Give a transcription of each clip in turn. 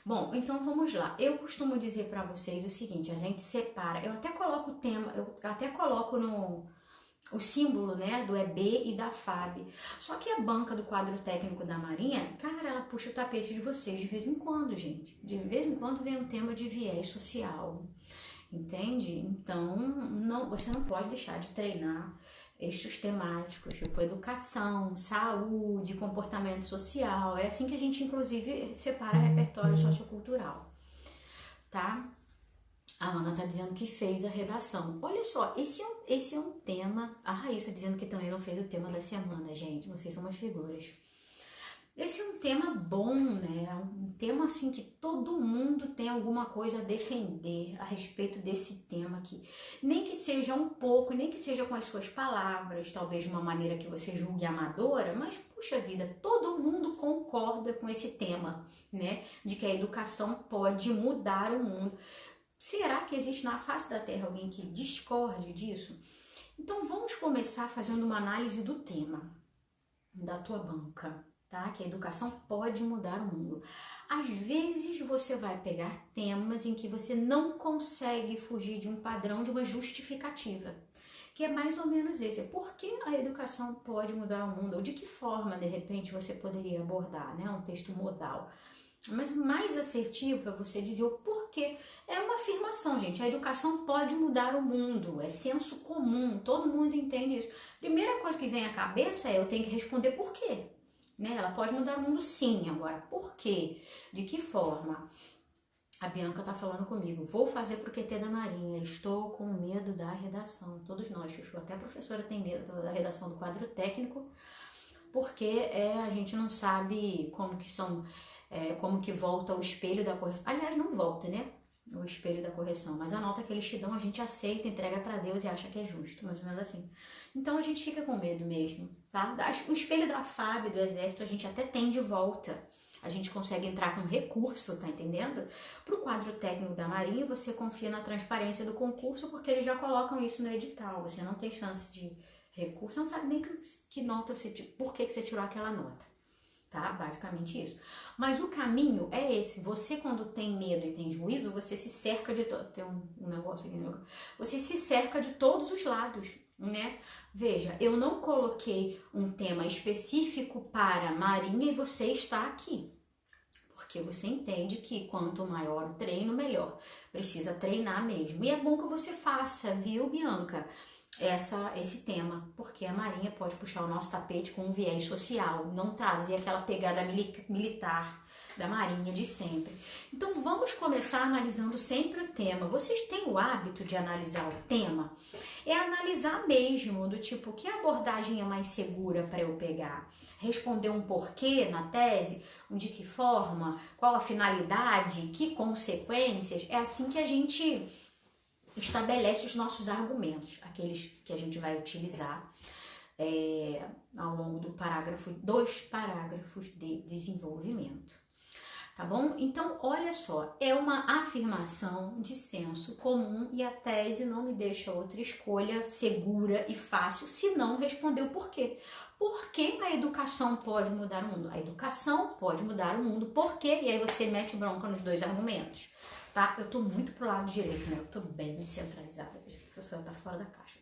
Bom, então vamos lá. Eu costumo dizer para vocês o seguinte, a gente separa, eu até coloco o tema, eu até coloco no o símbolo, né, do EB e da FAB. Só que a banca do quadro técnico da Marinha, cara, ela puxa o tapete de vocês de vez em quando, gente. De vez em quando vem um tema de viés social, entende? Então, você não pode deixar de treinar eixos temáticos, tipo educação, saúde, comportamento social. É assim que a gente, inclusive, separa repertório sociocultural, tá? A Ana tá dizendo que fez a redação. Olha só, esse é um tema. A Raíssa dizendo que também não fez o tema da semana, gente. Vocês são umas figuras. Esse é um tema bom, né? Um tema assim que todo mundo tem alguma coisa a defender a respeito desse tema aqui. Nem que seja um pouco, nem que seja com as suas palavras, talvez de uma maneira que você julgue amadora, mas puxa vida, todo mundo concorda com esse tema, né? De que a educação pode mudar o mundo. Será que existe na face da Terra alguém que discorde disso? Então vamos começar fazendo uma análise do tema da tua banca, tá? Que a educação pode mudar o mundo. Às vezes você vai pegar temas em que você não consegue fugir de um padrão, de uma justificativa, que é mais ou menos esse. Por que a educação pode mudar o mundo? Ou de que forma, de repente, você poderia abordar, né? Um texto modal. Mas mais assertivo é você dizer o porquê. É uma afirmação, gente. A educação pode mudar o mundo. É senso comum. Todo mundo entende isso. Primeira coisa que vem à cabeça é eu tenho que responder por quê. Né? Ela pode mudar o mundo sim. Agora, por quê? De que forma? A Bianca tá falando comigo. Vou fazer pro QT da Marinha. Estou com medo da redação. Todos nós, Chuchu. Até a professora tem medo da redação do quadro técnico. Porque a gente não sabe como que são... como que volta o espelho da correção. Aliás, não volta, né? O espelho da correção. Mas a nota que eles te dão, a gente aceita, entrega pra Deus e acha que é justo. Mais ou menos assim. Então a gente fica com medo mesmo, tá? O espelho da FAB, do Exército, a gente até tem de volta. A gente consegue entrar com recurso, tá entendendo? Pro quadro técnico da Marinha, você confia na transparência do concurso, porque eles já colocam isso no edital. Você não tem chance de recurso, você não sabe nem que nota você tirou, por que você tirou aquela nota. Tá? Basicamente isso. Mas o caminho é esse. Você, quando tem medo e tem juízo, você se cerca de... Tem um negócio aqui, né? Você se cerca de todos os lados, né? Veja, eu não coloquei um tema específico para Marinha e você está aqui. Porque você entende que quanto maior o treino, melhor. Precisa treinar mesmo. E é bom que você faça, viu, Bianca? Esse tema, porque a Marinha pode puxar o nosso tapete com um viés social, não trazer aquela pegada militar da Marinha de sempre. Então vamos começar analisando sempre o tema. Vocês têm o hábito de analisar o tema? É analisar mesmo, do tipo, que abordagem é mais segura para eu pegar? Responder um porquê na tese, de que forma, qual a finalidade, que consequências? É assim que a gente estabelece os nossos argumentos, aqueles que a gente vai utilizar ao longo dos parágrafos de desenvolvimento. Tá bom? Então, olha só, é uma afirmação de senso comum e a tese não me deixa outra escolha segura e fácil se não responder o porquê. Por que a educação pode mudar o mundo? A educação pode mudar o mundo, por quê? E aí você mete bronca nos dois argumentos. Tá? Eu tô muito pro lado direito, né? Eu tô bem descentralizada. A professora tá fora da caixa.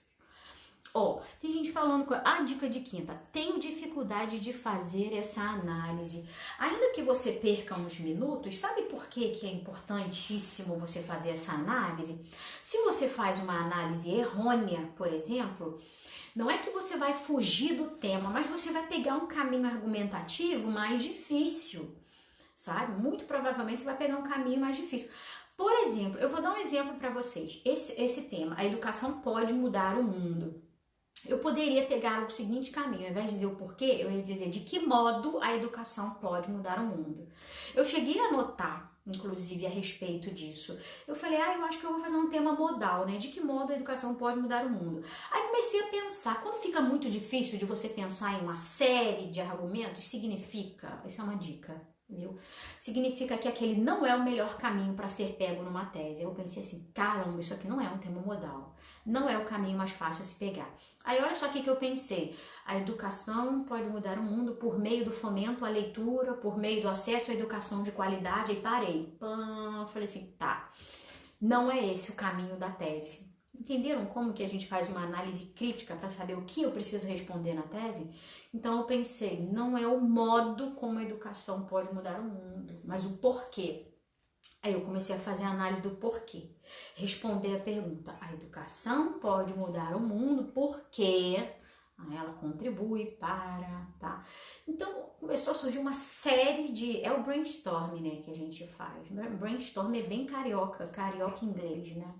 Tem gente falando com a dica de quinta. Tenho dificuldade de fazer essa análise. Ainda que você perca uns minutos, sabe por que é importantíssimo você fazer essa análise? Se você faz uma análise errônea, por exemplo, não é que você vai fugir do tema, mas você vai pegar um caminho argumentativo mais difícil, sabe? Muito provavelmente você vai pegar um caminho mais difícil. Por exemplo, eu vou dar um exemplo para vocês. Esse tema, a educação pode mudar o mundo. Eu poderia pegar o seguinte caminho, ao invés de dizer o porquê, eu ia dizer de que modo a educação pode mudar o mundo. Eu cheguei a notar, inclusive, a respeito disso. Eu falei, eu acho que eu vou fazer um tema modal, né? De que modo a educação pode mudar o mundo? Aí comecei a pensar, quando fica muito difícil de você pensar em uma série de argumentos, significa, isso é uma dica, viu? Significa que aquele não é o melhor caminho para ser pego numa tese. Eu pensei assim, caramba, isso aqui não é um tema modal, não é o caminho mais fácil a se pegar. Aí olha só o que eu pensei, a educação pode mudar o mundo por meio do fomento à leitura, por meio do acesso à educação de qualidade, e parei. Falei assim, tá, não é esse o caminho da tese. Entenderam como que a gente faz uma análise crítica para saber o que eu preciso responder na tese? Então eu pensei, não é o modo como a educação pode mudar o mundo, mas o porquê. Aí eu comecei a fazer a análise do porquê. Responder a pergunta, a educação pode mudar o mundo porque ela contribui para, tá? Então começou a surgir uma série de... É o brainstorm, né, que a gente faz. Brainstorm é bem carioca inglês, né?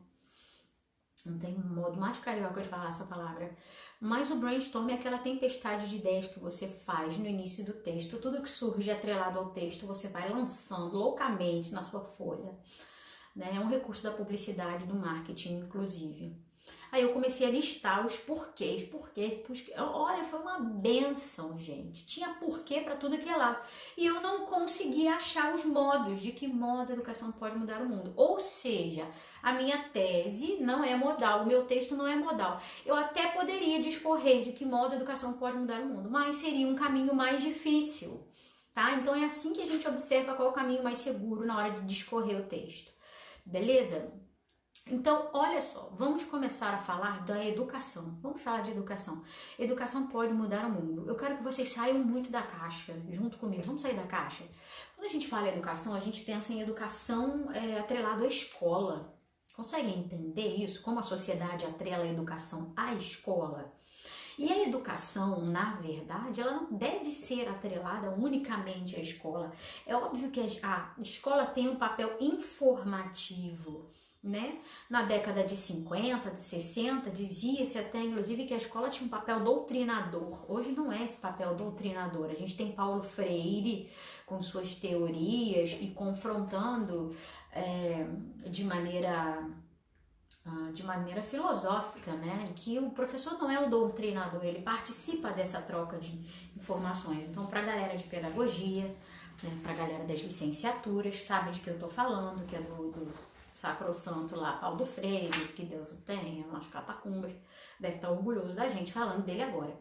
Não tem um modo mais carioca de falar essa palavra. Mas o brainstorm é aquela tempestade de ideias que você faz no início do texto. Tudo que surge atrelado ao texto, você vai lançando loucamente na sua folha. Né? É um recurso da publicidade, do marketing, inclusive. Aí eu comecei a listar os porquês. Olha, foi uma benção, gente. Tinha porquê para tudo que é lá. E eu não conseguia achar os modos, de que modo a educação pode mudar o mundo. Ou seja, a minha tese não é modal, o meu texto não é modal. Eu até poderia discorrer de que modo a educação pode mudar o mundo, mas seria um caminho mais difícil, tá? Então é assim que a gente observa qual é o caminho mais seguro na hora de discorrer o texto. Beleza? Então, olha só, vamos começar a falar da educação. Vamos falar de educação. Educação pode mudar o mundo. Eu quero que vocês saiam muito da caixa, junto comigo. Vamos sair da caixa? Quando a gente fala em educação, a gente pensa em educação atrelado à escola. Conseguem entender isso? Como a sociedade atrela a educação à escola? E a educação, na verdade, ela não deve ser atrelada unicamente à escola. É óbvio que a escola tem um papel informativo, né? Na década de 50, de 60, dizia-se até, inclusive, que a escola tinha um papel doutrinador. Hoje não é esse papel doutrinador. A gente tem Paulo Freire com suas teorias e confrontando de maneira filosófica, né? Que o professor não é o doutrinador, ele participa dessa troca de informações. Então, para a galera de pedagogia, né? Para a galera das licenciaturas, sabe de que eu tô falando, que é do sacrossanto lá, Paulo do Freire, que Deus o tenha, nas catacumbas, deve estar orgulhoso da gente falando dele agora,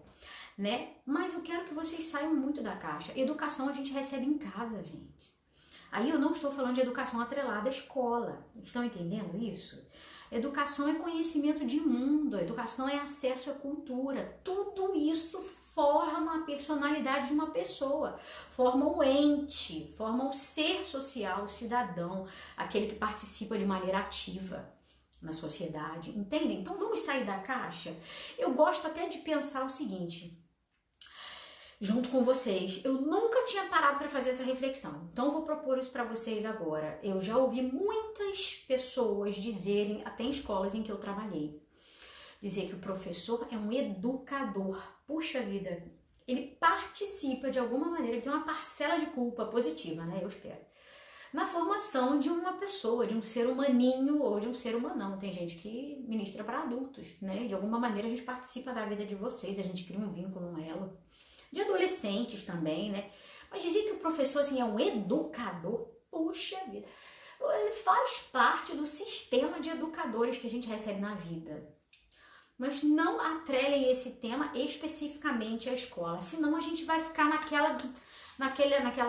né? Mas eu quero que vocês saiam muito da caixa. Educação a gente recebe em casa, gente. Aí eu não estou falando de educação atrelada à escola, estão entendendo isso? Educação é conhecimento de mundo, educação é acesso à cultura, tudo isso forma a personalidade de uma pessoa, forma o ente, forma o ser social, o cidadão, aquele que participa de maneira ativa na sociedade, entendem? Então vamos sair da caixa? Eu gosto até de pensar o seguinte, junto com vocês, eu nunca tinha parado para fazer essa reflexão, então eu vou propor isso para vocês agora. Eu já ouvi muitas pessoas dizerem, até em escolas em que eu trabalhei, dizer que o professor é um educador. Puxa vida, ele participa de alguma maneira, ele tem uma parcela de culpa positiva, né? Eu espero. Na formação de uma pessoa, de um ser humaninho ou de um ser humanão. Tem gente que ministra para adultos, né? De alguma maneira a gente participa da vida de vocês, a gente cria um vínculo, um elo. De adolescentes também, né? Mas dizer que o professor assim, é um educador, puxa vida, ele faz parte do sistema de educadores que a gente recebe na vida. Mas não atrelem esse tema especificamente à escola, senão a gente vai ficar naquela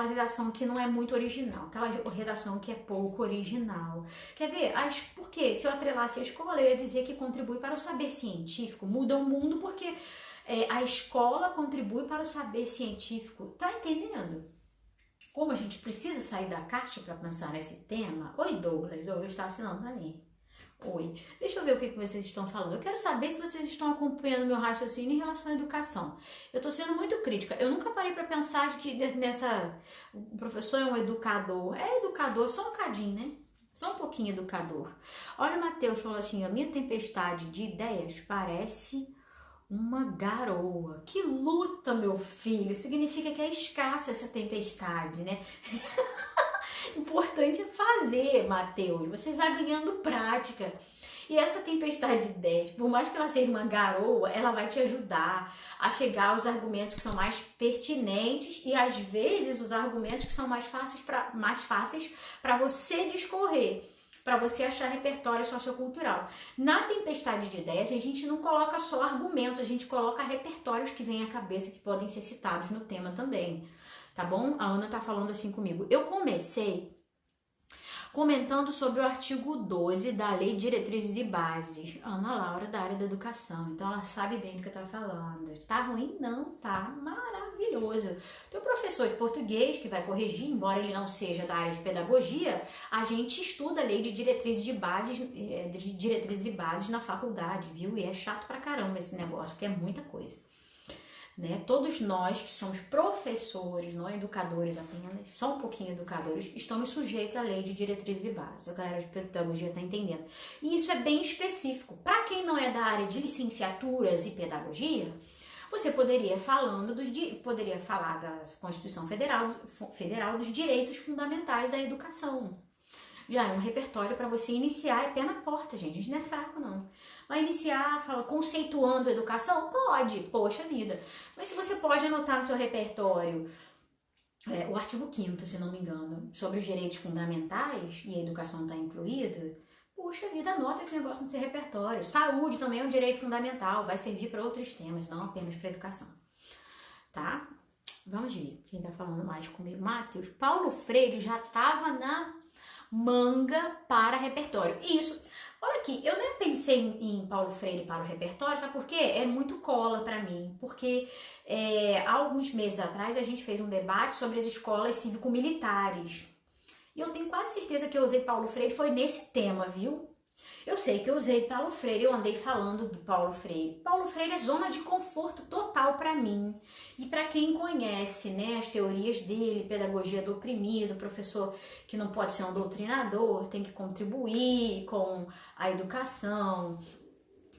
redação que não é muito original, aquela redação que é pouco original. Quer ver? Por quê? Se eu atrelasse a escola, eu ia dizer que contribui para o saber científico, muda o mundo porque a escola contribui para o saber científico. Tá entendendo? Como a gente precisa sair da caixa para pensar nesse tema? Oi, Douglas está assinando para mim. Oi, deixa eu ver o que vocês estão falando. Eu quero saber se vocês estão acompanhando meu raciocínio em relação à educação. Eu estou sendo muito crítica. Eu nunca parei para pensar que o professor é um educador. É educador, só um cadinho, né? Só um pouquinho educador. Olha, o Matheus falou assim, a minha tempestade de ideias parece uma garoa. Que luta, meu filho. Significa que é escassa essa tempestade, né? Importante é fazer, Matheus. Você vai ganhando prática. E essa tempestade de ideias, por mais que ela seja uma garoa, ela vai te ajudar a chegar aos argumentos que são mais pertinentes e às vezes os argumentos que são mais fáceis para você discorrer, para você achar repertório sociocultural. Na tempestade de ideias, a gente não coloca só argumentos, a gente coloca repertórios que vêm à cabeça, que podem ser citados no tema também, tá bom? A Ana tá falando assim comigo. Eu comecei comentando sobre o artigo 12 da Lei de Diretrizes e Bases. Ana Laura, da área da educação, então ela sabe bem do que eu tô falando. Tá ruim? Não, tá maravilhoso. Tem um professor de português que vai corrigir, embora ele não seja da área de pedagogia, a gente estuda a Lei de Diretrizes e Bases na faculdade, viu? E é chato pra caramba esse negócio, porque é muita coisa. Né? Todos nós que somos professores, não educadores apenas, só um pouquinho educadores, estamos sujeitos à lei de diretrizes e bases. A galera de pedagogia está entendendo. E isso é bem específico. Para quem não é da área de licenciaturas e pedagogia, você poderia falar da Constituição Federal dos direitos fundamentais à educação. Já é um repertório para você iniciar, é pé na porta, gente. A gente não é fraco, não. Vai iniciar, conceituando educação? Pode, poxa vida. Mas se você pode anotar no seu repertório o artigo 5º, se não me engano, sobre os direitos fundamentais, e a educação está incluída, poxa vida, anota esse negócio no seu repertório. Saúde também é um direito fundamental, vai servir para outros temas, não apenas para educação. Tá? Vamos ver quem está falando mais comigo. Matheus, Paulo Freire já estava na manga para repertório. Isso. Olha aqui, eu nem pensei em Paulo Freire para o repertório, sabe por quê? É muito cola para mim, porque há alguns meses atrás a gente fez um debate sobre as escolas cívico-militares. E eu tenho quase certeza que eu usei Paulo Freire, foi nesse tema, viu? Eu sei que eu usei Paulo Freire, eu andei falando do Paulo Freire. Paulo Freire é zona de conforto total para mim. E para quem conhece, né, as teorias dele, pedagogia do oprimido, professor que não pode ser um doutrinador, tem que contribuir com a educação,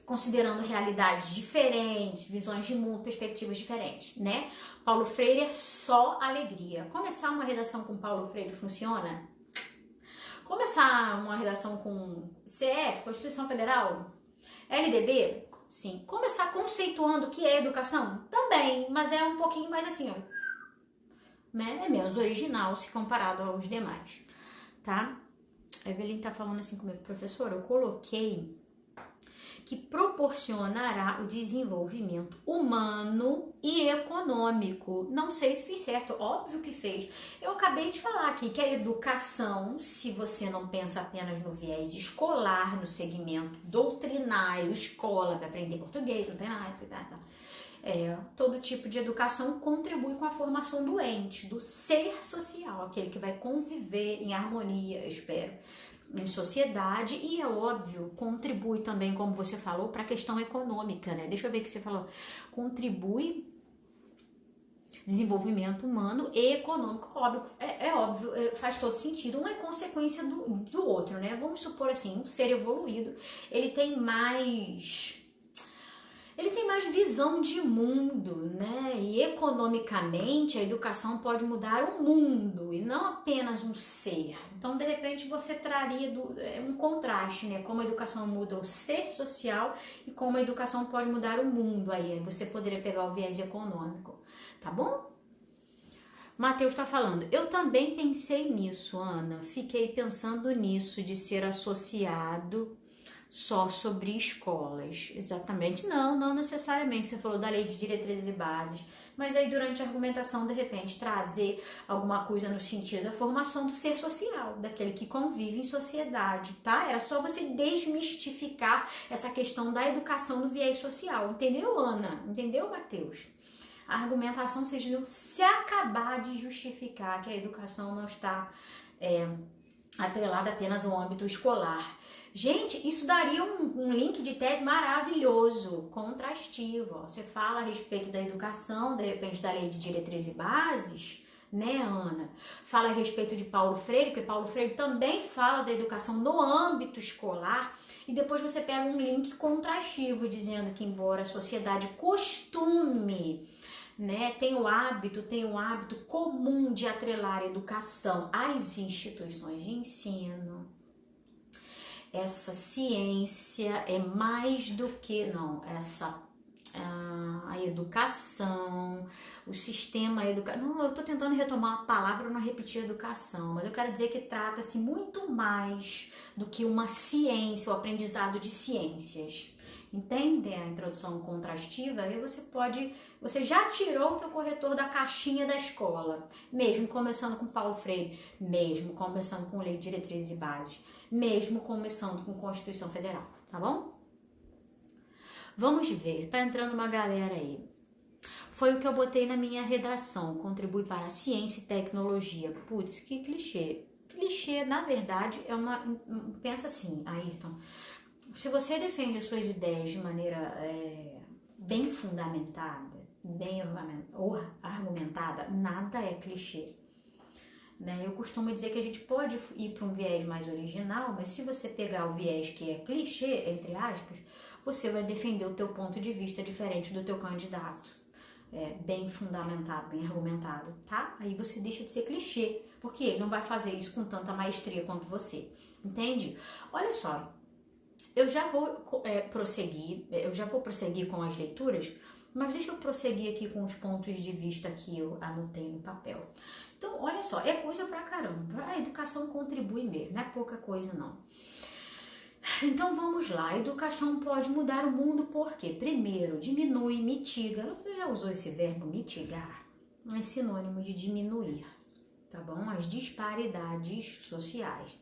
considerando realidades diferentes, visões de mundo, perspectivas diferentes, né? Paulo Freire é só alegria. Começar uma redação com Paulo Freire funciona? Começar uma redação com CF, Constituição Federal, LDB? Sim. Começar conceituando o que é educação? Também, mas é um pouquinho mais assim, ó, né? É menos original se comparado aos demais, tá? A Evelyn tá falando assim comigo, professor, eu coloquei que proporcionará o desenvolvimento humano e econômico. Não sei se fiz certo, óbvio que fez. Eu acabei de falar aqui que a educação, se você não pensa apenas no viés escolar, no segmento doutrinário, escola, vai aprender português, não tem nada, todo tipo de educação contribui com a formação do ente, do ser social, aquele que vai conviver em harmonia, eu espero, em sociedade, e é óbvio, contribui também, como você falou, para a questão econômica, né? Deixa eu ver o que você falou. Contribui desenvolvimento humano e econômico, óbvio, óbvio, faz todo sentido, um é consequência do outro, né? Vamos supor assim, um ser evoluído, ele tem mais visão de mundo, né? E economicamente a educação pode mudar o mundo e não apenas um ser. Então, de repente, você traria um contraste, né? Como a educação muda o ser social e como a educação pode mudar o mundo. Aí você poderia pegar o viés econômico, tá bom? Matheus está falando, eu também pensei nisso, Ana. Fiquei pensando nisso, de ser associado só sobre escolas. Exatamente, não necessariamente. Você falou da lei de diretrizes e bases, mas aí durante a argumentação, de repente, trazer alguma coisa no sentido da formação do ser social, daquele que convive em sociedade, tá? Era só você desmistificar essa questão da educação no viés social. Entendeu, Ana? Entendeu, Matheus? A argumentação, vocês viram, se acabar de justificar que a educação não está atrelada apenas ao âmbito escolar. Gente, isso daria um link de tese maravilhoso, contrastivo. Você fala a respeito da educação, de repente da lei de diretrizes e bases, né, Ana? Fala a respeito de Paulo Freire, porque Paulo Freire também fala da educação no âmbito escolar, e depois você pega um link contrastivo, dizendo que embora a sociedade costume, né, tem o hábito comum de atrelar a educação às instituições de ensino, essa ciência é mais do que, não, a educação, o sistema educacional. Não, eu tô tentando retomar a palavra, não repetir educação, mas eu quero dizer que trata-se muito mais do que uma ciência, o aprendizado de ciências. Entende a introdução contrastiva? Aí você já tirou o teu corretor da caixinha da escola, mesmo começando com Paulo Freire, mesmo começando com Lei de Diretrizes e Bases, mesmo começando com Constituição Federal, tá bom? Vamos ver, tá entrando uma galera aí. Foi o que eu botei na minha redação, contribui para a ciência e tecnologia. Putz, que clichê. Clichê, na verdade, pensa assim, Ayrton, se você defende as suas ideias de maneira bem fundamentada, bem argumentada, nada é clichê. Né? Eu costumo dizer que a gente pode ir para um viés mais original, mas se você pegar o viés que é clichê, entre aspas, você vai defender o teu ponto de vista diferente do teu candidato. Bem fundamentado, bem argumentado, tá? Aí você deixa de ser clichê, porque ele não vai fazer isso com tanta maestria quanto você, entende? Olha só, eu já vou prosseguir com as leituras, mas deixa eu prosseguir aqui com os pontos de vista que eu anotei no papel. Então, olha só, é coisa pra caramba. A educação contribui mesmo, não é pouca coisa não. Então vamos lá, a educação pode mudar o mundo porque, primeiro, diminui, mitiga. Você já usou esse verbo mitigar? É sinônimo de diminuir, tá bom? As disparidades sociais.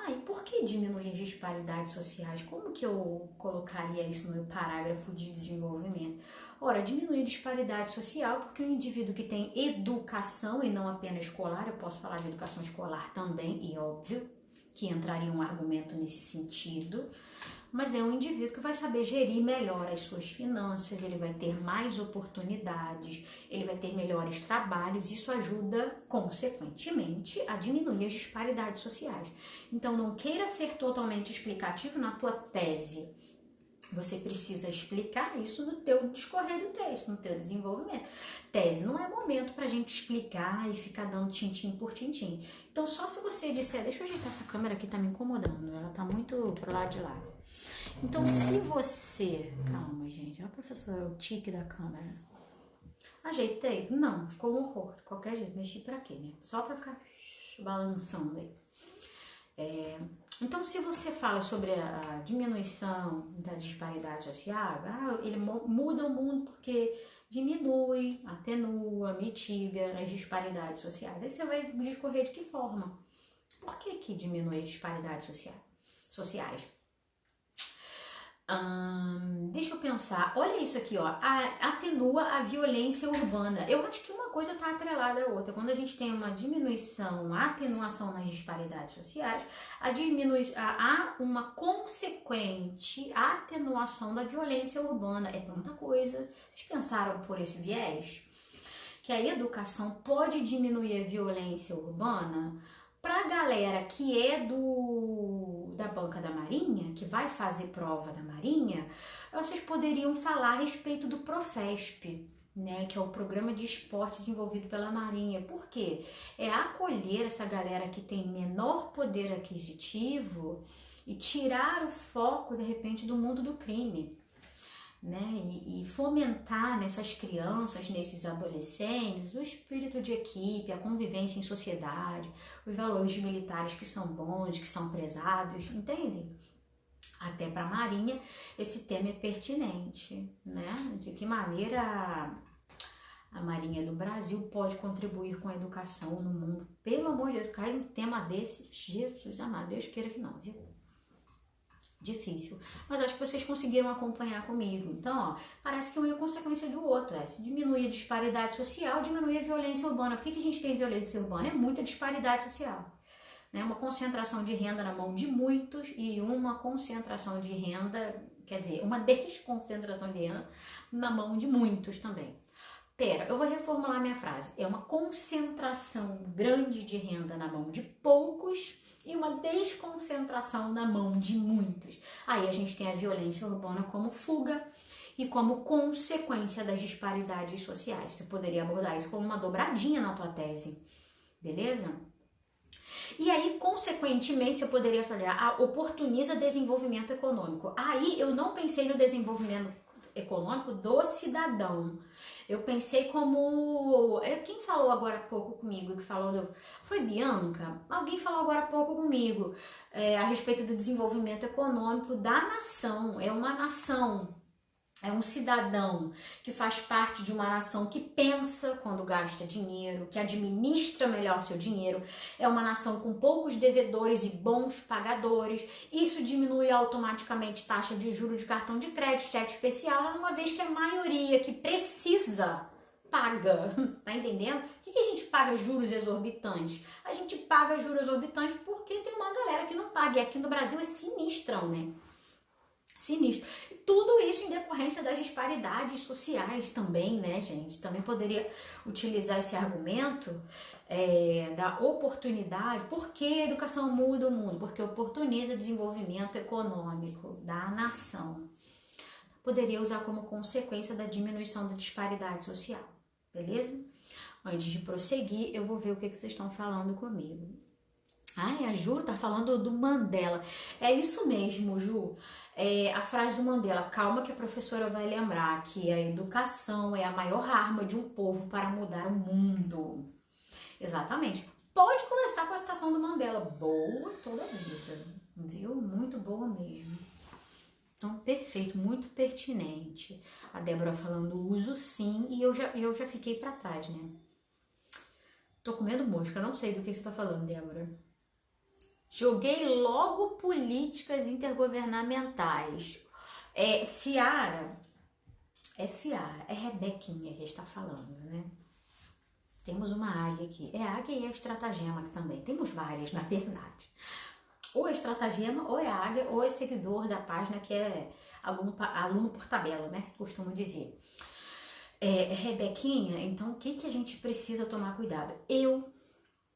E por que diminuir as disparidades sociais? Como que eu colocaria isso no meu parágrafo de desenvolvimento? Ora, diminuir a disparidade social porque o indivíduo que tem educação e não apenas escolar, eu posso falar de educação escolar também, e óbvio que entraria um argumento nesse sentido, mas é um indivíduo que vai saber gerir melhor as suas finanças, ele vai ter mais oportunidades, ele vai ter melhores trabalhos, isso ajuda, consequentemente, a diminuir as disparidades sociais. Então, não queira ser totalmente explicativo na tua tese. Você precisa explicar isso no teu discorrer do texto, no teu desenvolvimento. Tese não é momento pra gente explicar e ficar dando tintim por tintim. Então, só se você disser, deixa eu ajeitar essa câmera aqui, tá me incomodando, ela tá muito pro lado de lá. Então, se você... Calma, gente, ó, professora, o tique da câmera. Ajeitei? Não, ficou um horror, de qualquer jeito, mexi pra quê, né? Só pra ficar balançando aí. Então, se você fala sobre a diminuição da disparidade social, ele muda o mundo porque diminui, atenua, mitiga as disparidades sociais. Aí você vai discorrer de que forma? Por que diminui as disparidades sociais? Deixa eu pensar, olha isso aqui, ó, atenua a violência urbana. Eu acho que uma coisa está atrelada à outra. Quando a gente tem uma diminuição, uma atenuação nas disparidades sociais, há uma consequente atenuação da violência urbana. É tanta coisa. Vocês pensaram por esse viés? Que a educação pode diminuir a violência urbana? Para a galera que é da banca da Marinha, que vai fazer prova da Marinha, vocês poderiam falar a respeito do Profesp, né, que é o programa de esporte desenvolvido pela Marinha. Por quê? É acolher essa galera que tem menor poder aquisitivo e tirar o foco, de repente, do mundo do crime. Né, e fomentar nessas crianças, nesses adolescentes, o espírito de equipe, a convivência em sociedade, os valores militares que são bons, que são prezados, entendem? Até para a Marinha esse tema é pertinente, né? De que maneira a Marinha do Brasil pode contribuir com a educação no mundo? Pelo amor de Deus, cai um tema desse, Jesus amado, Deus queira que não, viu? Difícil, mas acho que vocês conseguiram acompanhar comigo. Então, ó, parece que uma é consequência do outro. Se diminuir a disparidade social, diminuir a violência urbana. Por que a gente tem violência urbana? É muita disparidade social. Né? Uma concentração de renda na mão de muitos e uma concentração de renda, quer dizer, uma desconcentração de renda na mão de muitos também. Eu vou reformular minha frase. É uma concentração grande de renda na mão de poucos e uma desconcentração na mão de muitos. Aí a gente tem a violência urbana como fuga e como consequência das disparidades sociais. Você poderia abordar isso como uma dobradinha na tua tese, beleza? E aí, consequentemente, você poderia falar, oportuniza desenvolvimento econômico. Aí eu não pensei no desenvolvimento econômico do cidadão. Eu pensei como... Quem falou agora há pouco comigo, que falou foi Bianca? Alguém falou agora há pouco comigo a respeito do desenvolvimento econômico da nação. É uma nação. É um cidadão que faz parte de uma nação que pensa quando gasta dinheiro, que administra melhor seu dinheiro. É uma nação com poucos devedores e bons pagadores. Isso diminui automaticamente taxa de juros de cartão de crédito, cheque especial, uma vez que a maioria que precisa paga. Tá entendendo? Por que a gente paga juros exorbitantes? A gente paga juros exorbitantes porque tem uma galera que não paga. E aqui no Brasil é sinistrão, né? Sinistro. Tudo isso em decorrência das disparidades sociais também, né, gente? Também poderia utilizar esse argumento da oportunidade. Por que a educação muda o mundo? Porque oportuniza desenvolvimento econômico da nação. Poderia usar como consequência da diminuição da disparidade social, beleza? Antes de prosseguir, eu vou ver o que vocês estão falando comigo. Ai, a Ju tá falando do Mandela. É isso mesmo, Ju. A frase do Mandela, calma que a professora vai lembrar que a educação é a maior arma de um povo para mudar o mundo. Exatamente. Pode começar com a citação do Mandela. Boa toda a vida, viu? Muito boa mesmo. Então, perfeito, muito pertinente. A Débora falando uso sim, e eu já fiquei para trás, né? Tô comendo mosca, não sei do que você tá falando, Débora. Joguei logo políticas intergovernamentais. Ciara, é Rebequinha que está falando, né? Temos uma águia aqui. É a águia e a estratagema aqui também. Temos várias, na verdade. Ou é estratagema, ou é águia, ou é seguidor da página que é aluno por tabela, né? Costumo dizer. Rebequinha, então o que a gente precisa tomar cuidado? Eu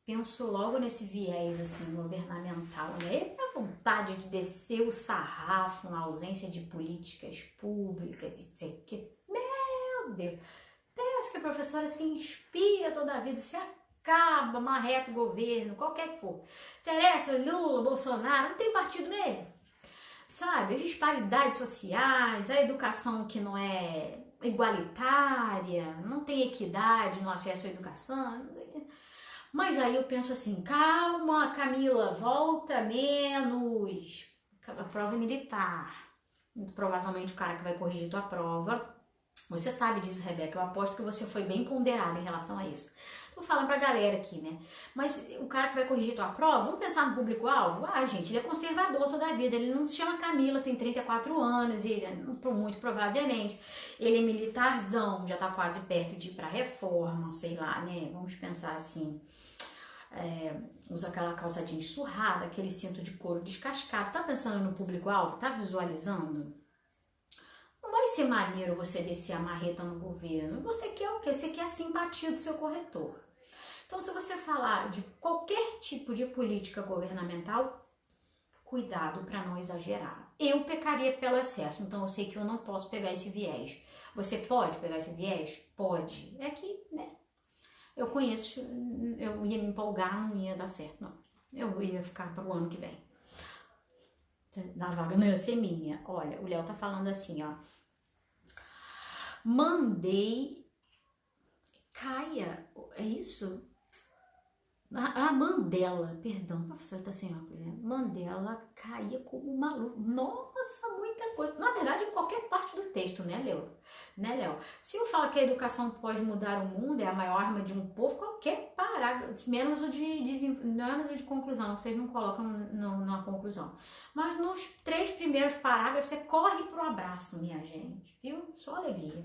penso logo nesse viés assim, governamental, né? A vontade de descer o sarrafo na ausência de políticas públicas e sei que, meu Deus, parece que a professora se inspira toda a vida, se acaba, marreta o governo, qualquer que for. Interessa, Lula, Bolsonaro, não tem partido mesmo. Sabe, as disparidades sociais, a educação que não é igualitária, não tem equidade no acesso à educação, não sei. Mas aí eu penso assim, calma, Camila, volta menos. A prova é militar. Muito provavelmente o cara que vai corrigir tua prova. Você sabe disso, Rebeca. Eu aposto que você foi bem ponderada em relação a isso. Tô falando pra galera aqui, né? Mas o cara que vai corrigir tua prova, vamos pensar no público-alvo? Gente, ele é conservador toda a vida. Ele não se chama Camila, tem 34 anos, e muito provavelmente ele é militarzão, já tá quase perto de ir pra reforma, sei lá, né? Vamos pensar assim. Usa aquela calça jeans surrada, aquele cinto de couro descascado. Tá pensando no público-alvo? Tá visualizando? Não vai ser maneiro você descer a marreta no governo. Você quer o quê? Você quer a simpatia do seu corretor. Então, se você falar de qualquer tipo de política governamental, cuidado para não exagerar. Eu pecaria pelo excesso, então eu sei que eu não posso pegar esse viés. Você pode pegar esse viés? Pode. É que, né? Eu conheço, eu ia me empolgar, não ia dar certo, não. Eu ia ficar para o ano que vem. Da vaga não ia ser minha. Olha, o Léo tá falando assim, ó. Mandei... Caia, é isso? Mandela, perdão, professor, tá sem óculos, né? Mandela caía como maluco. Nossa, muita coisa. Na verdade, em qualquer parte do texto, né, Léo? Se eu falo que a educação pode mudar o mundo, é a maior arma de um povo, qualquer parágrafo, menos o de conclusão, que vocês não colocam na conclusão. Mas nos 3 primeiros parágrafos, você corre pro abraço, minha gente, viu? Só alegria.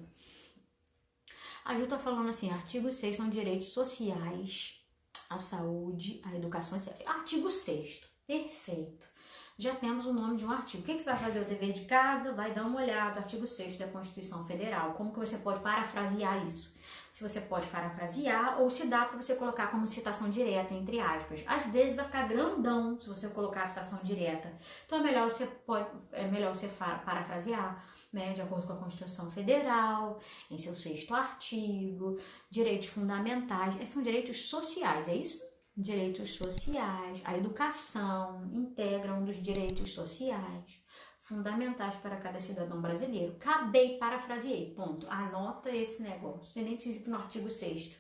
A Ju tá falando assim, artigo 6 são direitos sociais, a saúde, a educação, artigo 6º, perfeito. Já temos o nome de um artigo. O que você vai fazer? O dever de casa? Vai dar uma olhada, artigo 6º da Constituição Federal. Como que você pode parafrasear isso? Se você pode parafrasear ou se dá para você colocar como citação direta, entre aspas. Às vezes vai ficar grandão se você colocar a citação direta. Então é melhor você parafrasear, né, de acordo com a Constituição Federal, em seu 6º artigo, direitos fundamentais, são direitos sociais, é isso? direitos sociais, a educação integra um dos direitos sociais fundamentais para cada cidadão brasileiro. Acabei, parafraseei, ponto. Anota esse negócio, você nem precisa ir no artigo 6º.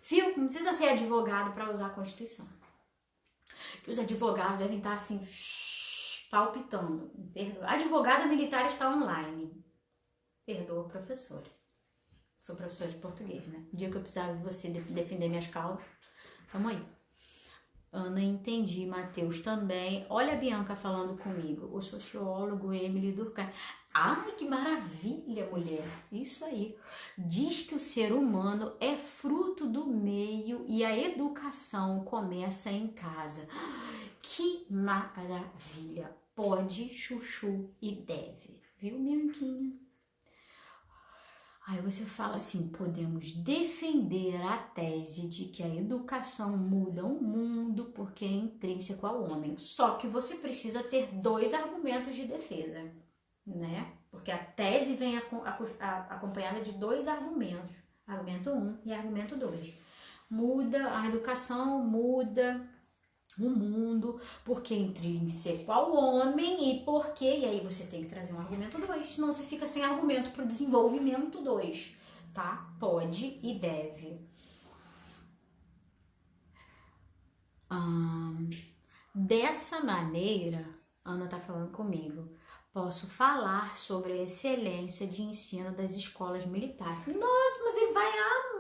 Viu? Não precisa ser advogado para usar a Constituição. Que os advogados devem estar assim, palpitando. Perdoa. A advogada militar está online. Perdoa, professora. Sou professora de português, né? O dia que eu precisava de você defender minhas causas, tamo aí. Ana, entendi. Matheus também. Olha a Bianca falando comigo. O sociólogo Emily Durkheim. Ai, que maravilha, mulher. Isso aí. Diz que o ser humano é fruto do meio e a educação começa em casa. Que maravilha. Pode, chuchu e deve. Viu, Bianquinha? Aí você fala assim, podemos defender a tese de que a educação muda o mundo porque é intrínseco ao homem. Só que você precisa ter 2 argumentos de defesa, né? Porque a tese vem acompanhada de 2 argumentos. Argumento 1 e argumento 2. Muda, a educação muda o mundo porque é intrínseco ao homem e porque, e aí você tem que trazer um argumento 2, senão você fica sem argumento para o desenvolvimento 2, tá? Pode e deve. Dessa maneira, Ana tá falando comigo, posso falar sobre a excelência de ensino das escolas militares. Nossa, mas ele vai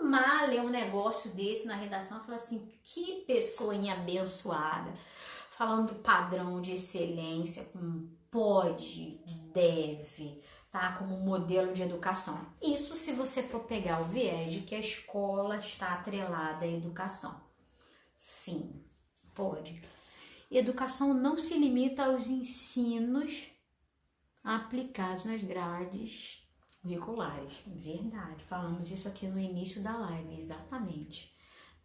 amar ler um negócio desse na redação e falar assim, que pessoinha abençoada. Falando do padrão de excelência, com pode, deve, tá? Como modelo de educação. Isso se você for pegar o viés de que a escola está atrelada à educação. Sim, pode. Educação não se limita aos ensinos aplicados nas grades curriculares. Verdade, falamos isso aqui no início da live, exatamente.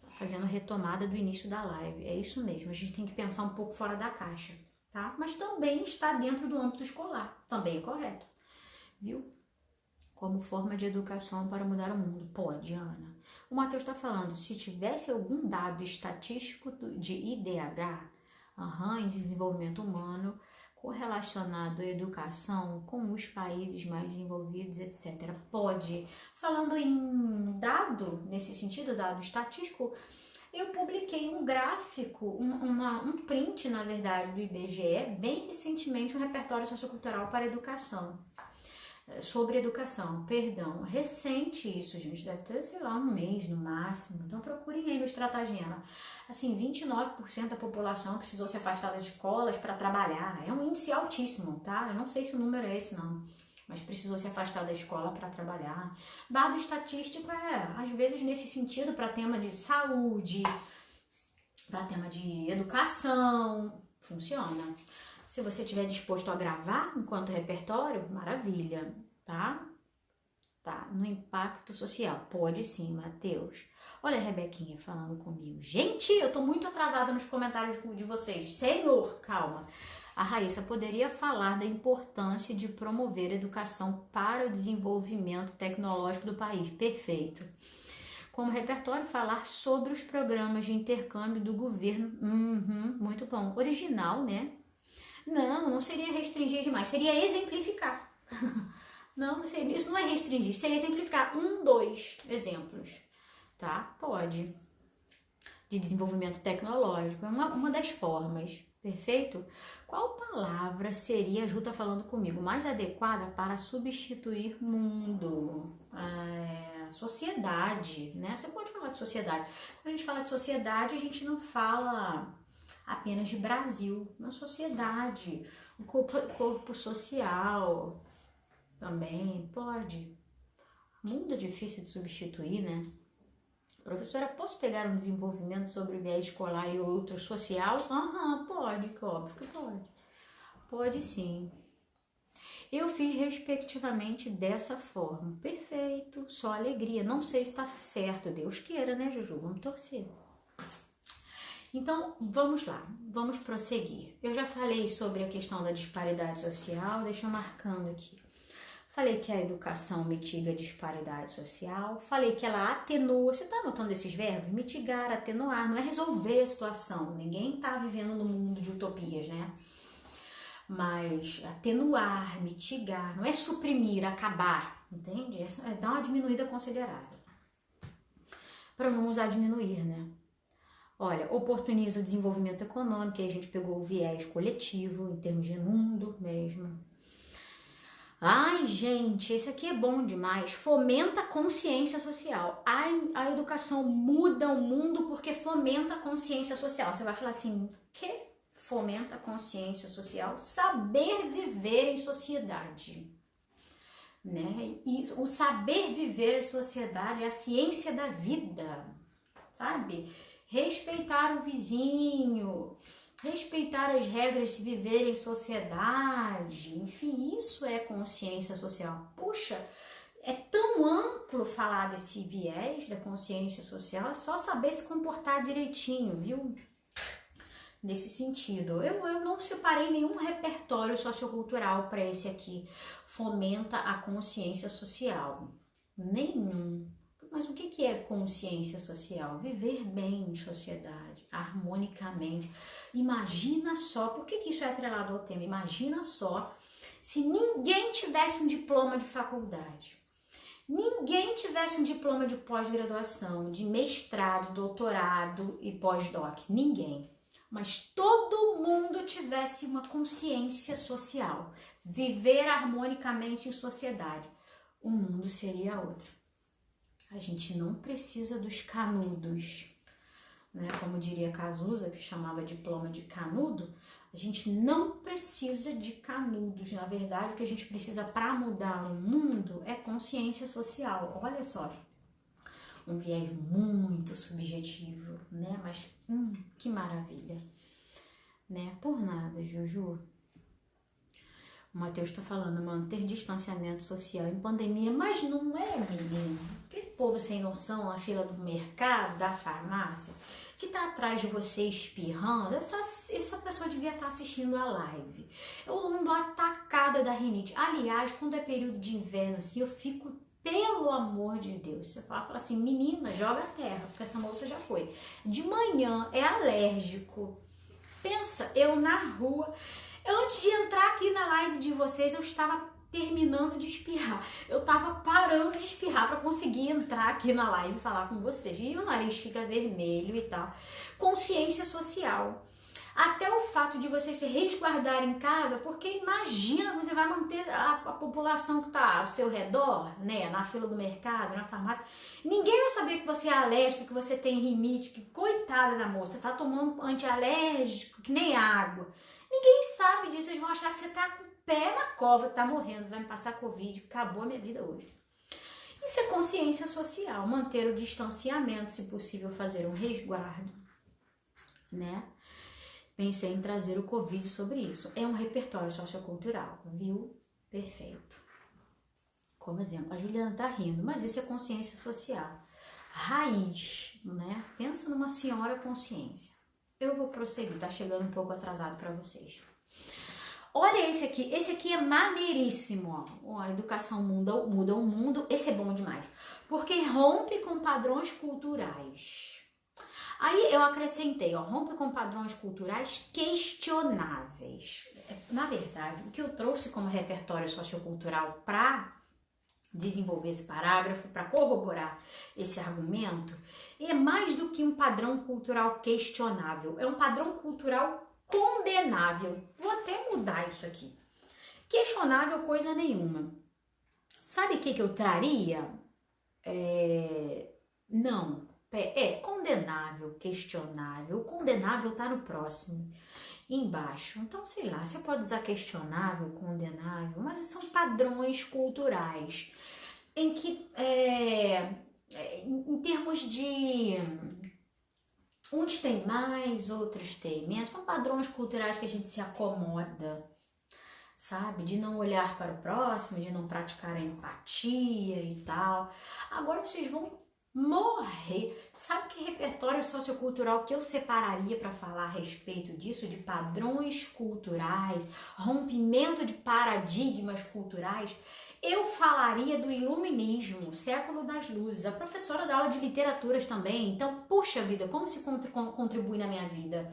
Tá fazendo retomada do início da live, é isso mesmo, a gente tem que pensar um pouco fora da caixa, tá? Mas também está dentro do âmbito escolar, também é correto, viu? Como forma de educação para mudar o mundo. Pode, Ana. O Matheus está falando, se tivesse algum dado estatístico de IDH, em desenvolvimento humano, correlacionado à educação com os países mais desenvolvidos, etc. Pode. Falando em dado, nesse sentido, dado estatístico, eu publiquei um gráfico, um print, na verdade, do IBGE, bem recentemente, um repertório sociocultural para educação. Sobre educação, perdão, recente isso, gente, deve ter, sei lá, um mês no máximo, então procurem aí no Estratagema. Assim, 29% da população precisou se afastar das escolas para trabalhar, é um índice altíssimo, tá? Eu não sei se o número é esse não, mas precisou se afastar da escola para trabalhar. Dado estatístico às vezes, nesse sentido, para tema de saúde, para tema de educação, funciona. Se você estiver disposto a gravar enquanto repertório, maravilha, tá? Tá, no impacto social. Pode sim, Matheus. Olha a Rebequinha falando comigo. Gente, eu tô muito atrasada nos comentários de vocês. Senhor, calma. A Raíssa poderia falar da importância de promover a educação para o desenvolvimento tecnológico do país. Perfeito. Como repertório, falar sobre os programas de intercâmbio do governo. Muito bom. Original, né? Não seria restringir demais, seria exemplificar. Não, isso não é restringir, seria exemplificar 2 exemplos, tá? Pode. De desenvolvimento tecnológico, é uma das formas, perfeito? Qual palavra seria, a Ju tá falando comigo, mais adequada para substituir mundo? Sociedade, né? Você pode falar de sociedade. Quando a gente fala de sociedade, a gente não fala apenas de Brasil, na sociedade, o corpo social também pode. Mundo é difícil de substituir, né? Professora, posso pegar um desenvolvimento sobre o viés escolar e outro social? Pode, óbvio que pode. Pode sim. Eu fiz respectivamente dessa forma. Perfeito, só alegria. Não sei se está certo, Deus queira, né, Juju? Vamos torcer. Então, vamos lá, vamos prosseguir. Eu já falei sobre a questão da disparidade social, deixa eu marcando aqui. Falei que a educação mitiga a disparidade social. Falei que ela atenua. Você tá anotando esses verbos? Mitigar, atenuar. Não é resolver a situação. Ninguém tá vivendo num mundo de utopias, né? Mas atenuar, mitigar. Não é suprimir, acabar. Entende? É dar uma diminuída considerável. Para não usar diminuir, né? Olha, oportuniza o desenvolvimento econômico. Aí a gente pegou o viés coletivo, em termos de mundo mesmo. Ai, gente, esse aqui é bom demais. Fomenta a consciência social. A educação muda o mundo porque fomenta a consciência social. Você vai falar assim, que fomenta a consciência social? Saber viver em sociedade, né? E o saber viver em sociedade é a ciência da vida, sabe? Respeitar o vizinho, respeitar as regras de viver em sociedade, enfim, isso é consciência social. Puxa, é tão amplo falar desse viés da consciência social, é só saber se comportar direitinho, viu? Nesse sentido, eu não separei nenhum repertório sociocultural para esse aqui. Fomenta a consciência social. Nenhum. Mas o que é consciência social? Viver bem em sociedade, harmonicamente. Imagina só, por que isso é atrelado ao tema? Imagina só se ninguém tivesse um diploma de faculdade, ninguém tivesse um diploma de pós-graduação, de mestrado, doutorado e pós-doc, ninguém. Mas todo mundo tivesse uma consciência social, viver harmonicamente em sociedade, o mundo seria outro. A gente não precisa dos canudos, né? Como diria Cazuza, que chamava diploma de canudo, a gente não precisa de canudos. Na verdade, o que a gente precisa para mudar o mundo é consciência social. Olha só, um viés muito subjetivo, né? Mas que maravilha, né? Por nada, Juju. O Matheus tá falando, manter distanciamento social em pandemia, mas não é, menino. Aquele povo sem noção na fila do mercado, da farmácia, que tá atrás de você espirrando, essa pessoa devia estar assistindo a live. Eu ando atacada da rinite. Aliás, quando é período de inverno, assim, eu fico, pelo amor de Deus, você fala assim, menina, joga a terra, porque essa moça já foi. De manhã, é alérgico. Pensa, eu na rua... Antes de entrar aqui na live de vocês, eu estava terminando de espirrar. Eu estava parando de espirrar para conseguir entrar aqui na live e falar com vocês. E o nariz fica vermelho e tal. Consciência social. Até o fato de vocês se resguardarem em casa, porque imagina, você vai manter a população que está ao seu redor, né, na fila do mercado, na farmácia. Ninguém vai saber que você é alérgico, que você tem rinite, que coitada da moça, tá tomando antialérgico, que nem água. Ninguém sabe disso, eles vão achar que você tá com o pé na cova, tá morrendo, vai me passar Covid, acabou a minha vida hoje. Isso é consciência social, manter o distanciamento, se possível fazer um resguardo, né? Pensei em trazer o Covid sobre isso. É um repertório sociocultural, viu? Perfeito. Como exemplo, a Juliana tá rindo, mas isso é consciência social. Raiz, né? Pensa numa senhora consciência. Eu vou prosseguir, tá chegando um pouco atrasado para vocês. Olha esse aqui é maneiríssimo, ó. A educação muda o mundo, esse é bom demais, porque rompe com padrões culturais. Aí eu acrescentei, ó, rompe com padrões culturais questionáveis. Na verdade, o que eu trouxe como repertório sociocultural para desenvolver esse parágrafo, para corroborar esse argumento, é mais do que um padrão cultural questionável, é um padrão cultural condenável. Vou até mudar isso aqui. Questionável coisa nenhuma. Sabe o que eu traria? Não. Condenável, questionável. O condenável tá no próximo, embaixo. Então, sei lá, você pode usar questionável, condenável, mas são padrões culturais em que, em termos de uns têm mais, outros têm menos, são padrões culturais que a gente se acomoda, sabe? De não olhar para o próximo, de não praticar a empatia e tal. Agora vocês vão morrer. Sabe que repertório sociocultural que eu separaria para falar a respeito disso, de padrões culturais, rompimento de paradigmas culturais? Eu falaria do Iluminismo, século das luzes. A professora dá aula de literaturas também, então, puxa vida, como se contribui na minha vida?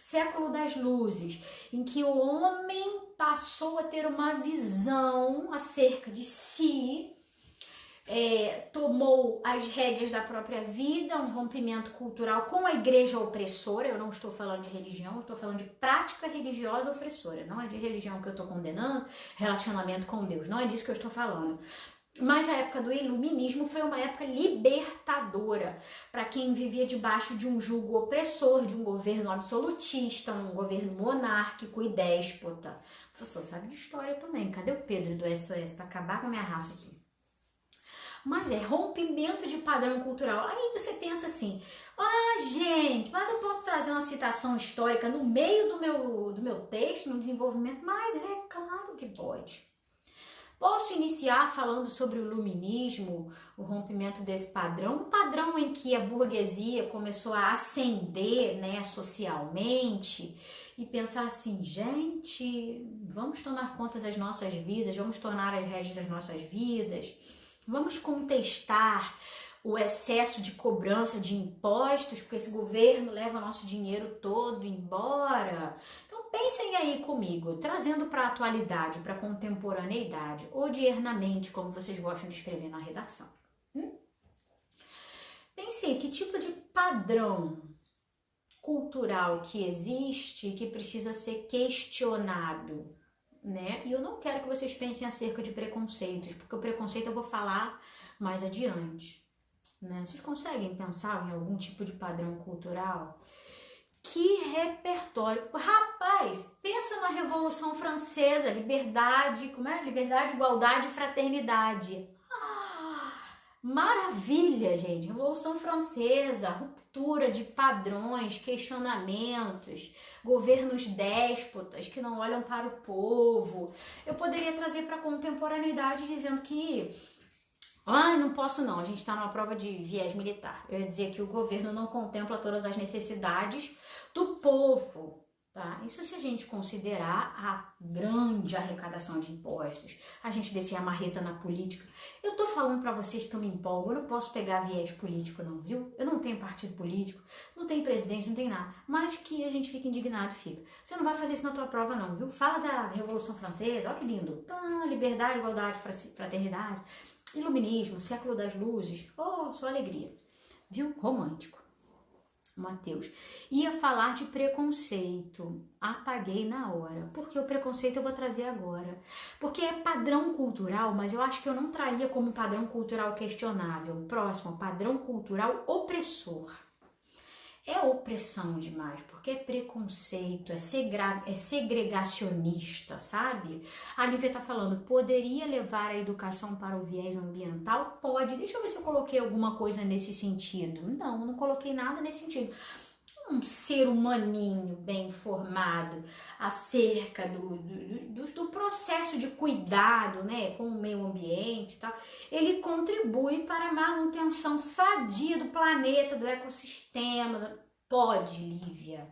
Século das luzes, em que o homem passou a ter uma visão acerca de si, tomou as rédeas da própria vida, um rompimento cultural com a igreja opressora. Eu não estou falando de religião, eu estou falando de prática religiosa opressora. Não é de religião que eu estou condenando, relacionamento com Deus, não é disso que eu estou falando. Mas a época do iluminismo foi uma época libertadora para quem vivia debaixo de um jugo opressor, de um governo absolutista, um governo monárquico e déspota. O professor sabe de história também. Cadê o Pedro do SOS para acabar com a minha raça aqui? Mas é rompimento de padrão cultural. Aí você pensa assim, gente, mas eu posso trazer uma citação histórica no meio do meu texto, no desenvolvimento? Mas é claro que pode. Posso iniciar falando sobre o iluminismo, o rompimento desse padrão, um padrão em que a burguesia começou a ascender, né, socialmente, e pensar assim, gente, vamos tomar conta das nossas vidas, vamos tornar as rédeas das nossas vidas, vamos contestar o excesso de cobrança de impostos, porque esse governo leva nosso dinheiro todo embora. Então pensem aí comigo, trazendo para a atualidade, para a contemporaneidade, odiernamente, como vocês gostam de escrever na redação. Pensem que tipo de padrão cultural que existe e que precisa ser questionado, né? E eu não quero que vocês pensem acerca de preconceitos, porque o preconceito eu vou falar mais adiante, né? Vocês conseguem pensar em algum tipo de padrão cultural? Que repertório! Rapaz, pensa na Revolução Francesa, liberdade, como é? Liberdade, igualdade e fraternidade. Maravilha, gente! Revolução Francesa, ruptura de padrões, questionamentos, governos déspotas que não olham para o povo. Eu poderia trazer para a contemporaneidade dizendo que não posso não, a gente está numa prova de viés militar. Eu ia dizer que o governo não contempla todas as necessidades do povo, tá? Isso se a gente considerar a grande arrecadação de impostos, a gente descer a marreta na política. Eu tô falando para vocês que eu me empolgo, eu não posso pegar viés político não, viu? Eu não tenho partido político, não tenho presidente, não tenho nada, mas que a gente fica indignado, fica. Você não vai fazer isso na tua prova não, viu? Fala da Revolução Francesa, olha que lindo. Liberdade, igualdade, fraternidade. Iluminismo, século das luzes, só alegria, viu? Romântico. Mateus. Ia falar de preconceito, apaguei na hora, porque o preconceito eu vou trazer agora, porque é padrão cultural, mas eu acho que eu não traria como padrão cultural questionável. Próximo, padrão cultural opressor. É opressão demais, porque é preconceito, é segregacionista, sabe? A Lívia tá falando, poderia levar a educação para o viés ambiental? Pode. Deixa eu ver se eu coloquei alguma coisa nesse sentido. Não coloquei nada nesse sentido. Um ser humaninho bem formado acerca do processo de cuidado, né, com o meio ambiente e tal, ele contribui para a manutenção sadia do planeta, do ecossistema. Pode, Lívia.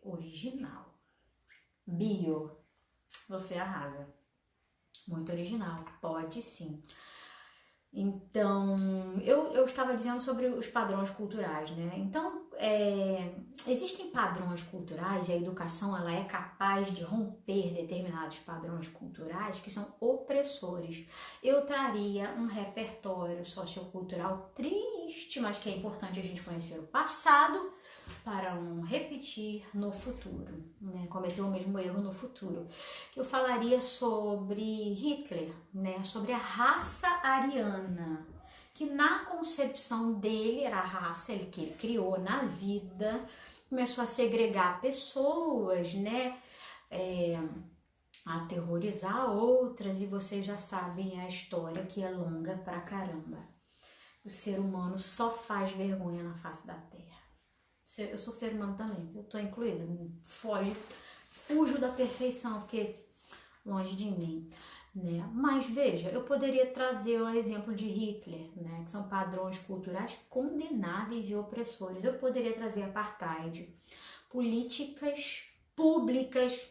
Original. Bio. Você arrasa. Muito original. Pode sim. Então, eu estava dizendo sobre os padrões culturais, né? Então, existem padrões culturais e a educação ela é capaz de romper determinados padrões culturais que são opressores. Eu traria um repertório sociocultural triste, mas que é importante a gente conhecer o passado para não repetir no futuro, né? Cometer o mesmo erro no futuro. Eu falaria sobre Hitler, né? Sobre a raça ariana, que na concepção dele era a raça que ele criou na vida, começou a segregar pessoas, né? A aterrorizar outras, e vocês já sabem a história que é longa pra caramba. O ser humano só faz vergonha na face da terra. Eu sou ser humano também, eu tô incluída, fujo da perfeição, porque longe de mim. né? Mas veja, eu poderia trazer o exemplo de Hitler, né? Que são padrões culturais condenáveis e opressores. Eu poderia trazer apartheid, políticas públicas,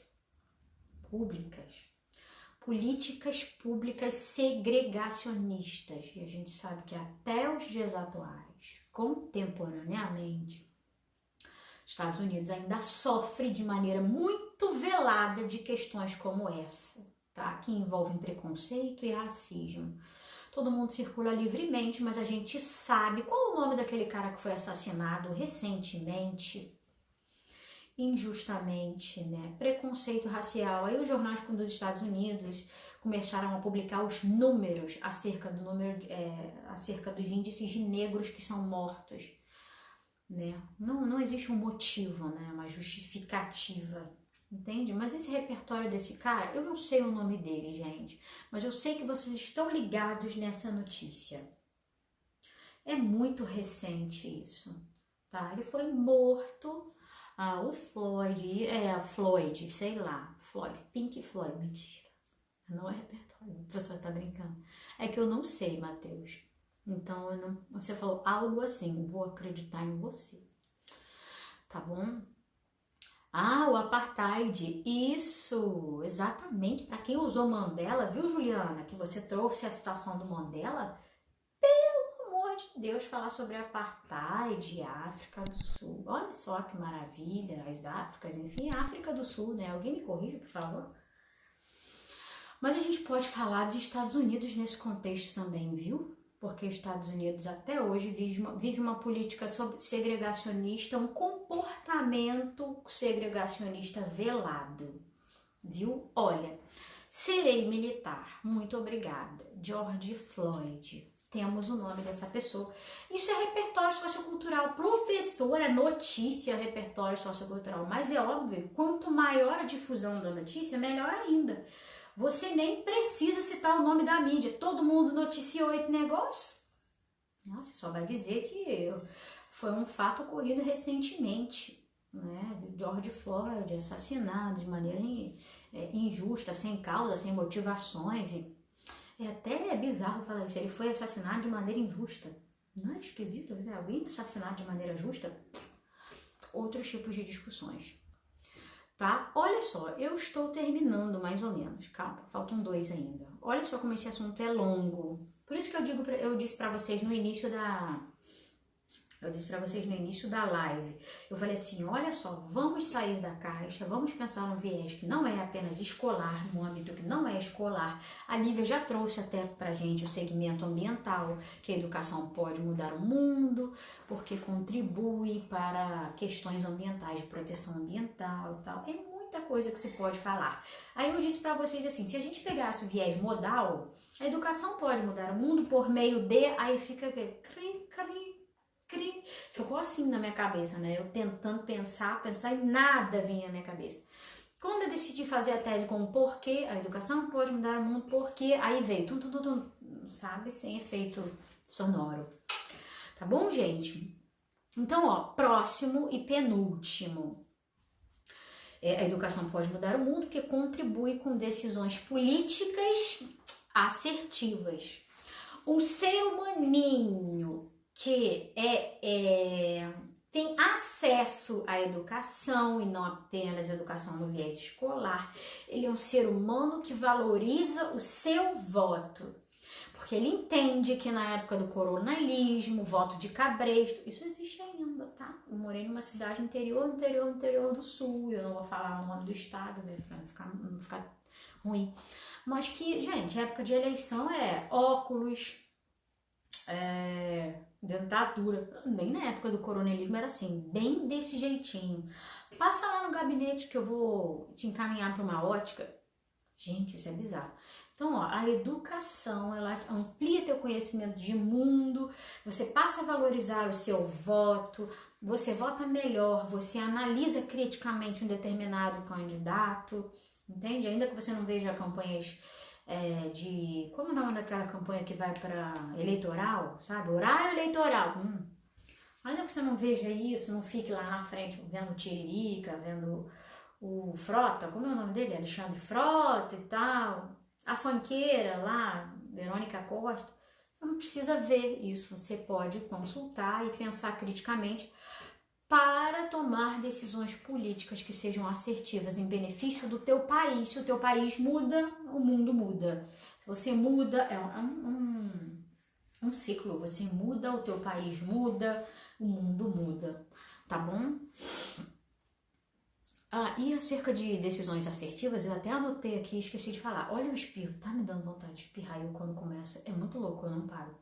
políticas públicas segregacionistas. E a gente sabe que até os dias atuais, contemporaneamente, Estados Unidos ainda sofre de maneira muito velada de questões como essa, tá? Que envolvem preconceito e racismo. Todo mundo circula livremente, mas a gente sabe qual é o nome daquele cara que foi assassinado recentemente, injustamente, né? Preconceito racial. Aí os jornais dos Estados Unidos começaram a publicar os números acerca dos índices de negros que são mortos, né? Não existe um motivo, né? Uma justificativa, entende? Mas esse repertório desse cara, eu não sei o nome dele, gente, mas eu sei que vocês estão ligados nessa notícia. É muito recente isso, tá? Ele foi morto. O Floyd, sei lá, Pink Floyd, mentira, não é repertório, o professor tá brincando. É que eu não sei, Matheus, então você falou algo assim, vou acreditar em você, tá bom? O apartheid, isso, exatamente, para quem usou Mandela, viu, Juliana, que você trouxe a citação do Mandela? Deus, falar sobre apartheid, África do Sul. Olha só que maravilha, as Áfricas, enfim, África do Sul, né? Alguém me corrija, por favor? Mas a gente pode falar de Estados Unidos nesse contexto também, viu? Porque os Estados Unidos até hoje vive uma política segregacionista, um comportamento segregacionista velado, viu? Olha, serei militar, muito obrigada. George Floyd. Temos o nome dessa pessoa. Isso é repertório sociocultural. Professora, notícia, repertório sociocultural. Mas é óbvio, quanto maior a difusão da notícia, melhor ainda. Você nem precisa citar o nome da mídia. Todo mundo noticiou esse negócio. Você só vai dizer que foi um fato ocorrido recentemente, né? George Floyd assassinado de maneira injusta, sem causa, sem motivações. É até bizarro falar isso, ele foi assassinado de maneira injusta. Não é esquisito? Alguém assassinado de maneira justa? Outros tipos de discussões. Tá? Olha só, eu estou terminando mais ou menos. Calma, faltam 2 ainda. Olha só como esse assunto é longo. Por isso que eu disse para vocês no início da live, eu falei assim, olha só, vamos sair da caixa, vamos pensar num viés que não é apenas escolar, num âmbito que não é escolar. A Lívia já trouxe até pra gente o segmento ambiental, que a educação pode mudar o mundo, porque contribui para questões ambientais, de proteção ambiental e tal. É muita coisa que se pode falar. Aí eu disse pra vocês assim, se a gente pegasse o viés modal, a educação pode mudar o mundo por meio de, aí fica ficou assim na minha cabeça, né? Eu tentando pensar e nada vinha na minha cabeça. Quando eu decidi fazer a tese com o porquê, a educação pode mudar o mundo, porquê, aí veio tudo, sabe? Sem efeito sonoro. Tá bom, gente? Então, próximo e penúltimo. A educação pode mudar o mundo porque contribui com decisões políticas assertivas. Um ser humaninho que tem acesso à educação e não apenas à educação no viés escolar, ele é um ser humano que valoriza o seu voto, porque ele entende que na época do coronelismo, voto de cabresto, isso existe ainda, tá? Eu morei numa cidade interior do sul, eu não vou falar o nome do estado, né, pra não ficar ruim, mas que, gente, época de eleição é óculos, dentadura, bem na época do coronelismo era assim, bem desse jeitinho. Passa lá no gabinete que eu vou te encaminhar para uma ótica. Gente, isso é bizarro. Então, a educação, ela amplia teu conhecimento de mundo, você passa a valorizar o seu voto, você vota melhor, você analisa criticamente um determinado candidato, entende? Ainda que você não veja campanhas como é o nome daquela campanha que vai para eleitoral, sabe? Horário eleitoral. Ainda que você não veja isso, não fique lá na frente vendo o Tiririca, vendo o Frota, como é o nome dele? Alexandre Frota e tal. A funkeira lá, Verônica Costa, você não precisa ver isso. Você pode consultar e pensar criticamente para tomar decisões políticas que sejam assertivas em benefício do teu país. Se o teu país muda, o mundo muda. Se você muda, é um ciclo. Você muda, o teu país muda, o mundo muda. Tá bom? E acerca de decisões assertivas, eu até anotei aqui e esqueci de falar. Olha o espirro, tá me dando vontade de espirrar eu quando começo. É muito louco, eu não paro.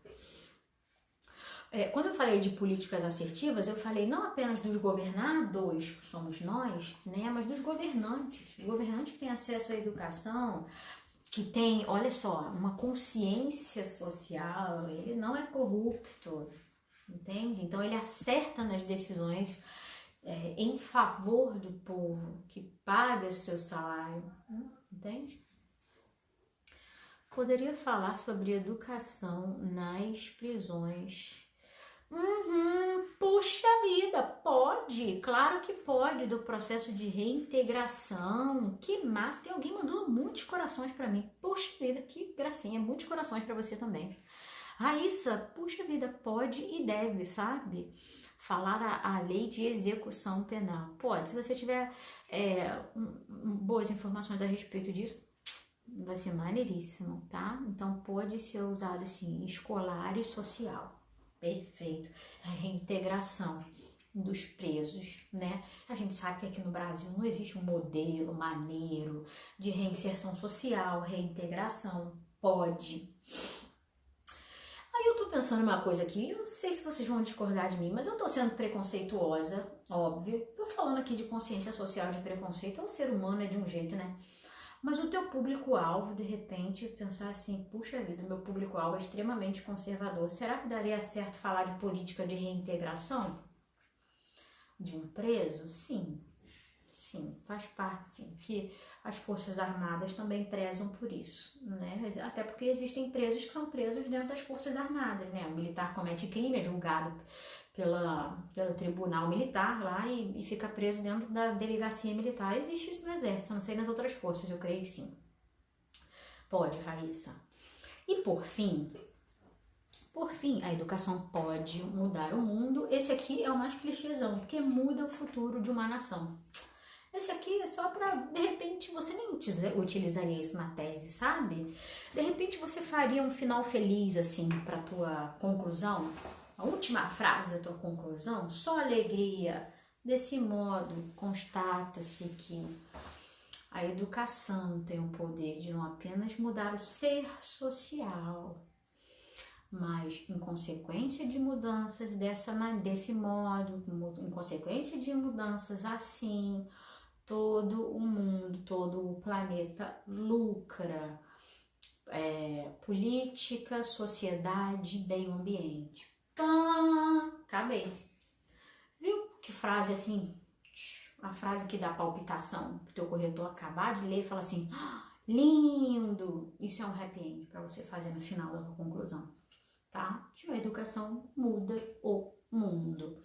Quando eu falei de políticas assertivas, eu falei não apenas dos governados, que somos nós, né, mas dos governantes. Governantes que têm acesso à educação, que tem, olha só, uma consciência social, ele não é corrupto, entende? Então ele acerta nas decisões em favor do povo, que paga seu salário, entende? Poderia falar sobre educação nas prisões. Puxa vida, pode, claro que pode, do processo de reintegração. Que massa, tem alguém mandando muitos corações pra mim. Puxa vida, que gracinha, muitos corações pra você também. Raíssa, puxa vida, pode e deve, sabe? Falar a lei de execução penal. Pode, se você tiver boas informações a respeito disso, vai ser maneiríssimo, tá? Então pode ser usado assim, escolar e social. Perfeito. A reintegração dos presos, né? A gente sabe que aqui no Brasil não existe um modelo maneiro de reinserção social, reintegração. Pode. Aí eu tô pensando uma coisa aqui, eu não sei se vocês vão discordar de mim, mas eu tô sendo preconceituosa, óbvio. Tô falando aqui de consciência social, de preconceito, o ser humano é de um jeito, né? Mas o teu público-alvo, de repente, pensar assim, puxa vida, meu público-alvo é extremamente conservador. Será que daria certo falar de política de reintegração de um preso? Sim, faz parte, sim. Que as Forças Armadas também prezam por isso, né? Até porque existem presos que são presos dentro das Forças Armadas, né? O militar comete crime, é julgado pelo tribunal militar lá e fica preso dentro da delegacia militar. Existe isso no exército, não sei nas outras forças, eu creio que sim. Pode, Raíssa. E por fim, a educação pode mudar o mundo. Esse aqui é o mais clichêzão, porque muda o futuro de uma nação. Esse aqui é só para, de repente, você nem utilizaria isso na tese, sabe? De repente você faria um final feliz, assim, para tua conclusão. A última frase da tua conclusão, só alegria. Desse modo, constata-se que a educação tem o poder de não apenas mudar o ser social, mas em consequência de mudanças desse modo, em consequência de mudanças assim, todo o mundo, todo o planeta lucra. Política, sociedade, meio ambiente. Acabei. Viu que frase assim, a frase que dá palpitação pro teu corretor acabar de ler e falar assim, lindo. Isso é um happy end para você fazer no final da tua conclusão, tá? Que a educação muda o mundo.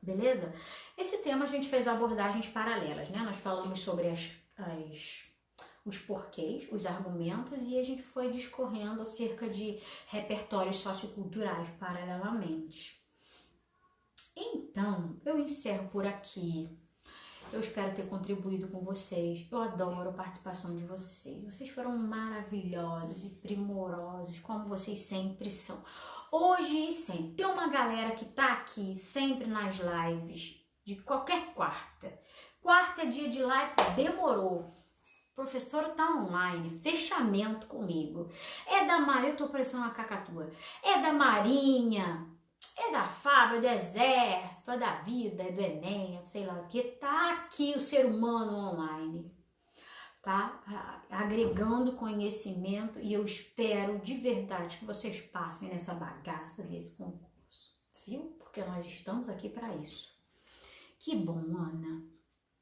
Beleza? Esse tema a gente fez abordagens paralelas, né? Nós falamos sobre os porquês, os argumentos, e a gente foi discorrendo acerca de repertórios socioculturais paralelamente. Então, eu encerro por aqui. Eu espero ter contribuído com vocês. Eu adoro a participação de vocês. Vocês foram maravilhosos e primorosos, como vocês sempre são. Hoje e sempre. Tem uma galera que tá aqui sempre nas lives de qualquer quarta. Quarta é dia de live, demorou. Professora tá online, fechamento comigo. É da Marinha, eu tô parecendo uma cacatua. É da Marinha, é da FAB, é do Exército, é da Vida, é do Enem, sei lá o que. Tá aqui o ser humano online, tá? Agregando conhecimento, e eu espero de verdade que vocês passem nessa bagaça desse concurso, viu? Porque nós estamos aqui para isso. Que bom, Ana.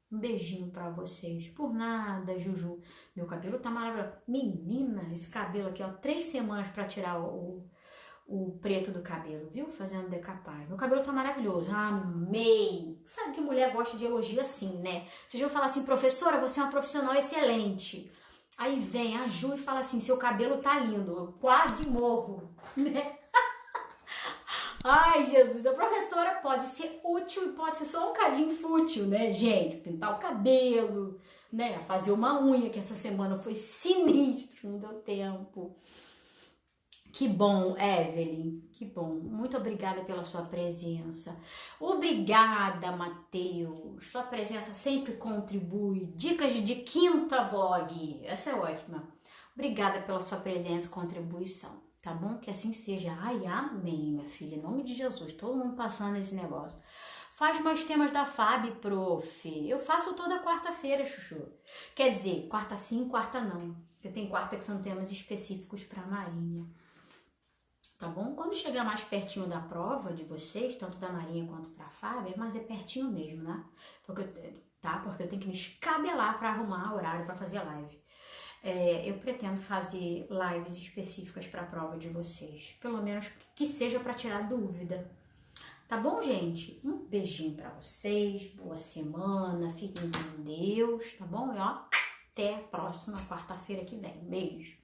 Um beijinho pra vocês. Por nada, Juju. Meu cabelo tá maravilhoso. Menina, esse cabelo aqui, ó. 3 semanas pra tirar o preto do cabelo, viu? Fazendo decapagem. Meu cabelo tá maravilhoso. Amei. Sabe que mulher gosta de elogio assim, né? Vocês vão falar assim, professora, você é uma profissional excelente. Aí vem a Ju e fala assim, seu cabelo tá lindo. Eu quase morro, né? Ai, Jesus, a professora pode ser útil e pode ser só um cadinho fútil, né, gente? Pintar o cabelo, né? Fazer uma unha, que essa semana foi sinistro, não deu tempo. Que bom, Evelyn, que bom. Muito obrigada pela sua presença. Obrigada, Matheus. Sua presença sempre contribui. Dicas de quinta blog. Essa é ótima. Obrigada pela sua presença e contribuição. Tá bom? Que assim seja. Ai, amém, minha filha. Em nome de Jesus. Todo mundo passando esse negócio. Faz mais temas da FAB, prof. Eu faço toda quarta-feira, Chuchu. Quer dizer, quarta sim, quarta não. Porque tem quarta que são temas específicos para a Marinha. Tá bom? Quando chegar mais pertinho da prova de vocês, tanto da Marinha quanto pra Fábio, mas é pertinho mesmo, né? Porque eu tenho que me escabelar para arrumar horário para fazer live. Eu pretendo fazer lives específicas para a prova de vocês, pelo menos que seja para tirar dúvida. Tá bom, gente? Um beijinho para vocês, boa semana, fiquem com Deus, tá bom? E ó, até a próxima quarta-feira que vem. Beijo!